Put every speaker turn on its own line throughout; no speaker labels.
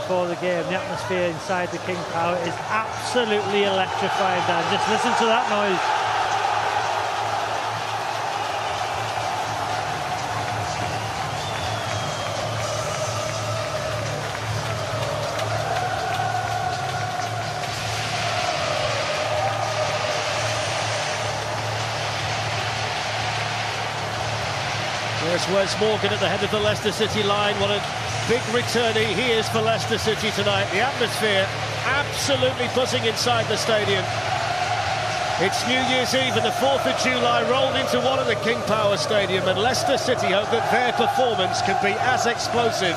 before the game. The atmosphere inside the King Power is absolutely electrifying, Dan. Just listen to that noise.
There's Wes Morgan at the head of the Leicester City line. What a big returnee he is for Leicester City tonight. The atmosphere absolutely buzzing inside the stadium. It's New Year's Eve and the 4th of July rolled into one at the King Power Stadium, and Leicester City hope that their performance can be as explosive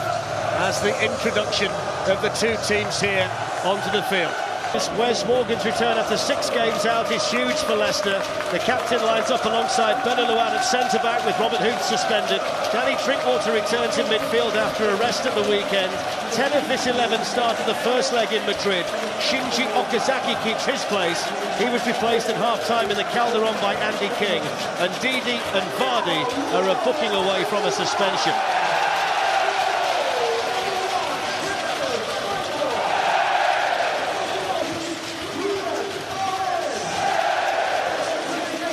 as the introduction of the two teams here onto the field. Wes Morgan's return after 6 games out is huge for Leicester. The captain lines up alongside Benalouan at centre-back with Robert Huth suspended. Danny Drinkwater returns in midfield after a rest at the weekend. 10 of this 11 started the first leg in Madrid. Shinji Okazaki keeps his place. He was replaced at half-time in the Calderon by Andy King. And Didi and Vardy are a booking away from a suspension.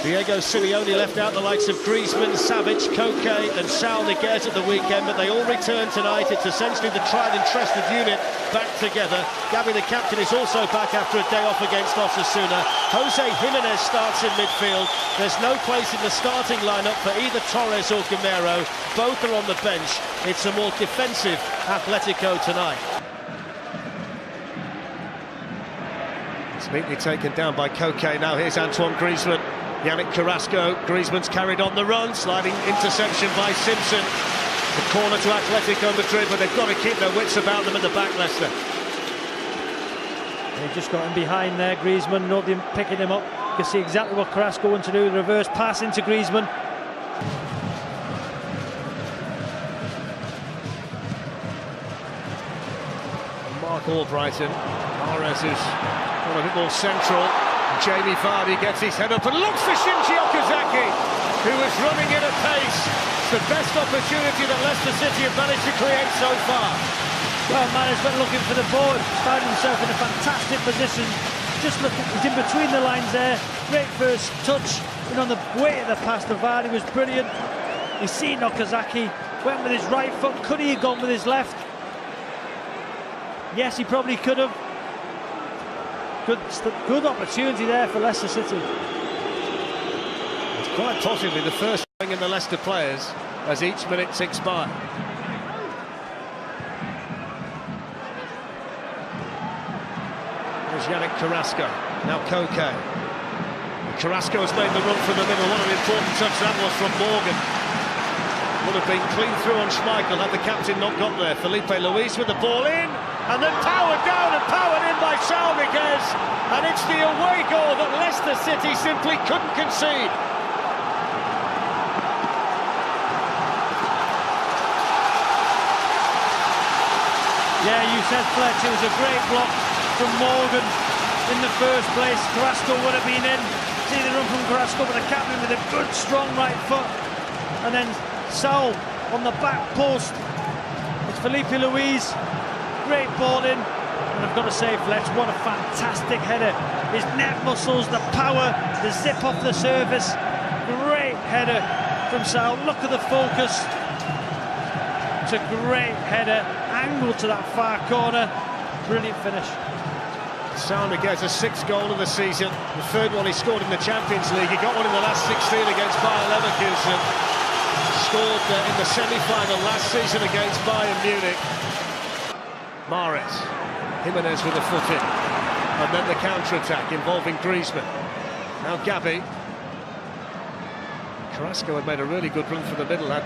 Diego Simeone left out the likes of Griezmann, Savic, Koke and Saul Niguez at the weekend, but they all return tonight. It's essentially the tried and trusted unit back together. Gabi, the captain, is also back after a day off against Osasuna. Jose Jimenez starts in midfield. There's no place in the starting lineup for either Torres or Gamero. Both are on the bench. It's a more defensive Atletico tonight. It's neatly taken down by Koke. Now here's Antoine Griezmann. Yannick Carrasco, Griezmann's carried on the run, sliding interception by Simpson. The corner to Atletico Madrid, but they've got to keep their wits about them at the back, Leicester.
They've just got him behind there, Griezmann, nobody picking him up. You can see exactly what Carrasco wants to do, the reverse pass into Griezmann.
Mark Albrighton, Mahrez is a bit more central. Jamie Vardy gets his head up and looks for Shinji Okazaki, who was running at a pace. It's the best opportunity that Leicester City have managed to create so far.
Well, Mahrez went looking for the ball, found himself in a fantastic position. Just looking, he's in between the lines there. Great first touch, and on the way of the pass to Vardy was brilliant. He's seen Okazaki, went with his right foot. Could he have gone with his left? Yes, he probably could have. Good opportunity there for Leicester City.
It's quite possibly the first thing in the Leicester players as each minute ticks by. There's Yannick Carrasco, now Koke. Carrasco has made the run from the middle. What an important touch that was from Morgan. Would have been clean through on Schmeichel had the captain not got there. Felipe Luis with the ball in, and then powered down and powered in by Saul Niguez, and it's the away goal that Leicester City simply couldn't concede.
Yeah, you said, Fletch, it was a great block from Morgan in the first place. Carrasco would have been in. See the run from Carrasco, but the captain with a good strong right foot, and then Saul on the back post. It's Felipe Luis. Great ball in, and I've got to say, Fletch, what a fantastic header. His neck muscles, the power, the zip off the surface. Great header from Saul. Look at the focus. It's a great header, angled to that far corner. Brilliant finish.
Saul Niguez, a 6th goal of the season, the 3rd one he scored in the Champions League. He got one in the last 16 against Bayer Leverkusen. Scored in the semi-final last season against Bayern Munich. Mahrez, Jimenez with a foot in, and then the counter-attack involving Griezmann. Now Gabi. Carrasco had made a really good run from the middle, had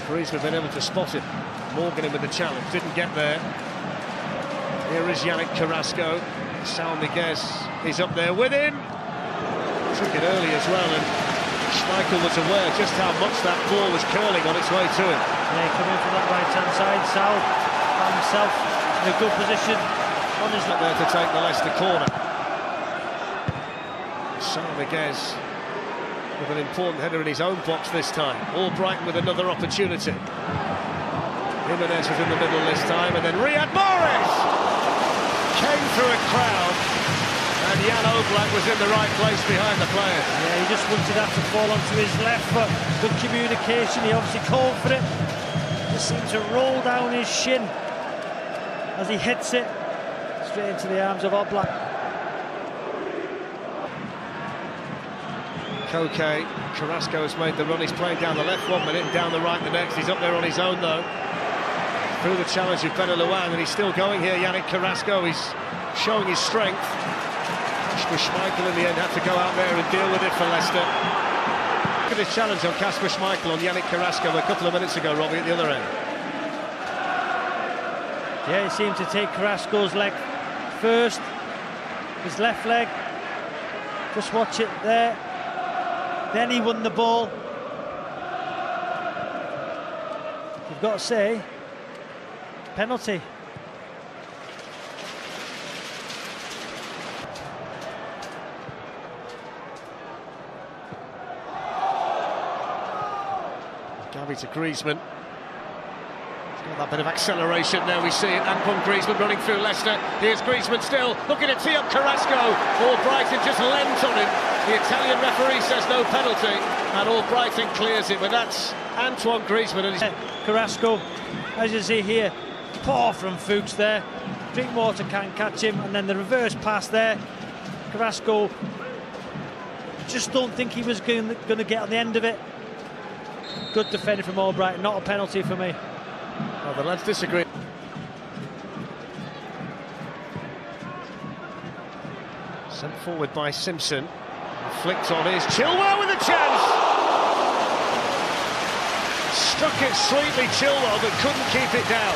Griezmann been able to spot him. Morgan in with the challenge, didn't get there. Here is Yannick Carrasco. Saul Niguez is up there with him. Took it early as well, and Schmeichel was aware just how much that ball was curling on its way to him.
Yeah, coming from that right-hand side, Saul found himself in a good position on his
there to take the Leicester corner. Saul Niguez with an important header in his own box this time. Albrighton with another opportunity. Jimenez was in the middle this time, and then Riyad Mahrez came through a crowd, and Jan Oblak was in the right place behind the players.
Yeah, he just wanted that to fall onto his left foot. Good communication, he obviously called for it. Just seemed to roll down his shin as he hits it straight into the arms of Oblak.
Koke, Carrasco has made the run, he's playing down the left 1 minute and down the right the next. He's up there on his own though, through the challenge of Benalouane, and he's still going here, Yannick Carrasco. He's showing his strength. Kasper Schmeichel in the end had to go out there and deal with it for Leicester. Look at this challenge on Kasper Schmeichel on Yannick Carrasco a couple of minutes ago, Robbie, at the other end.
Yeah, he seemed to take Carrasco's leg first, his left leg. Just watch it there. Then he won the ball. You've got to say, penalty.
Gavi to Griezmann. He's got that bit of acceleration now, we see it. Antoine Griezmann running through Leicester. Here's Griezmann still looking to tee up Carrasco. Albrighton just leant on him. The Italian referee says no penalty, and Albrighton clears it, but that's Antoine Griezmann. And
Carrasco, as you see here, poor from Fuchs there. Drinkwater can't catch him, and then the reverse pass there. Carrasco, just don't think he was going to get on the end of it. Good defending from Albrighton, not a penalty for me.
Oh, the lads disagree. Sent forward by Simpson. Flicked on is Chilwell with a chance. Struck it sweetly, Chilwell, but couldn't keep it down.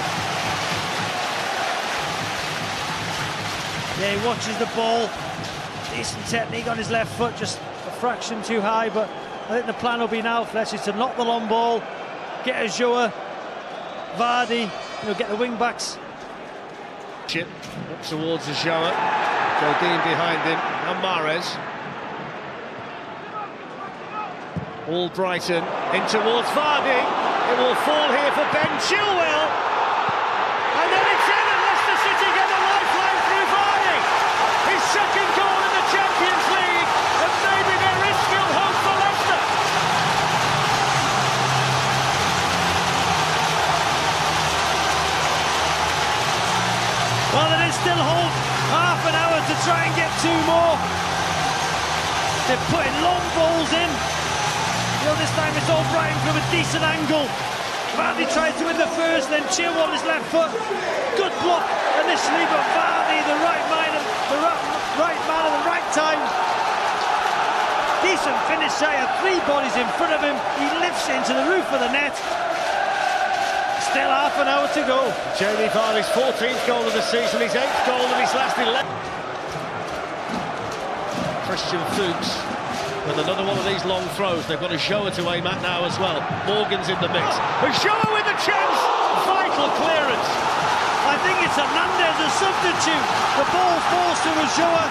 Yeah, he watches the ball. Decent technique on his left foot, just a fraction too high, but I think the plan will be now for Leicester to knock the long ball, get Ulloa, Vardy, get the wing backs.
Chip up towards Ulloa. Godin behind him, and Mahrez. Albrighton in towards Vardy. It will fall here for Ben Chilwell. And then it's in, and Leicester City get a lifeline through Vardy. His second goal in the Champions League, and maybe there is still hope for Leicester.
Well, there is still hope. Half an hour to try and get 2 more. They're putting long balls in. This time it's Albrighton from a decent angle. Vardy tries to win the first, then Chilwell on his left foot. Good block initially, but Vardy, the right man at the right time. Decent finish, I have 3 bodies in front of him. He lifts it into the roof of the net. Still half an hour to go.
Jamie Vardy's 14th goal of the season, his 8th goal of his last 11. Christian Fuchs with another one of these long throws. They've got Ulloa to aim at now as well. Morgan's in the mix. Ulloa with the chance! Vital clearance.
I think it's Hernandez, a substitute. The ball falls to Ulloa.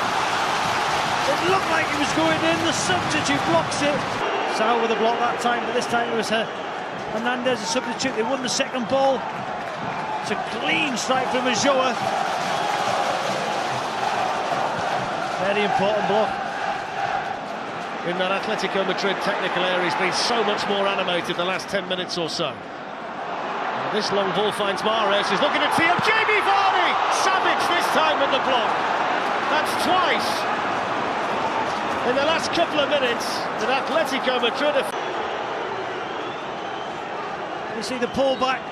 It looked like it was going in. The substitute blocks it. Sal with a block that time, but this time it was Hernandez, a substitute. They won the second ball. It's a clean strike from Ulloa. Very important block.
In that Atletico Madrid technical area, he's been so much more animated the last 10 minutes or so. Now this long ball finds Mahrez, who's looking at tee up Jamie Vardy! Savage this time with the block. That's twice in the last couple of minutes that Atletico Madrid have...
You see the pullback.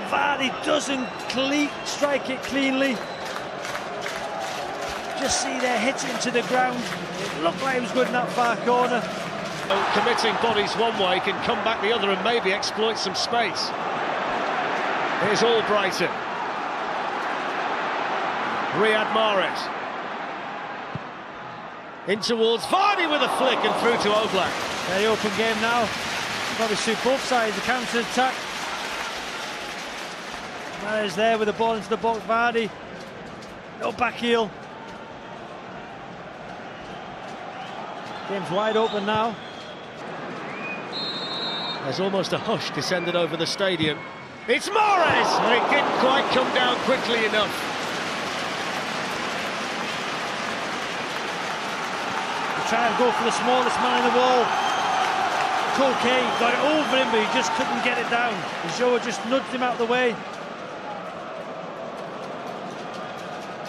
Vardy doesn't strike it cleanly. Just see there, hits it into the ground. It looked like it was good in that far corner.
Committing bodies one way can come back the other and maybe exploit some space. Here's Albrighton. Riyad Mahrez. In towards Vardy with a flick and through to Oblak.
Very open game now. Probably suit both sides, the counter-attack. Mahrez there with the ball into the box. Vardy. No back heel. Game's wide open now.
There's almost a hush descended over the stadium It's Mahrez, and it didn't quite come down quickly enough.
Trying to go for the smallest man in the wall. Koke got it over him, but he just couldn't get it down. Joe just nudged him out of the way.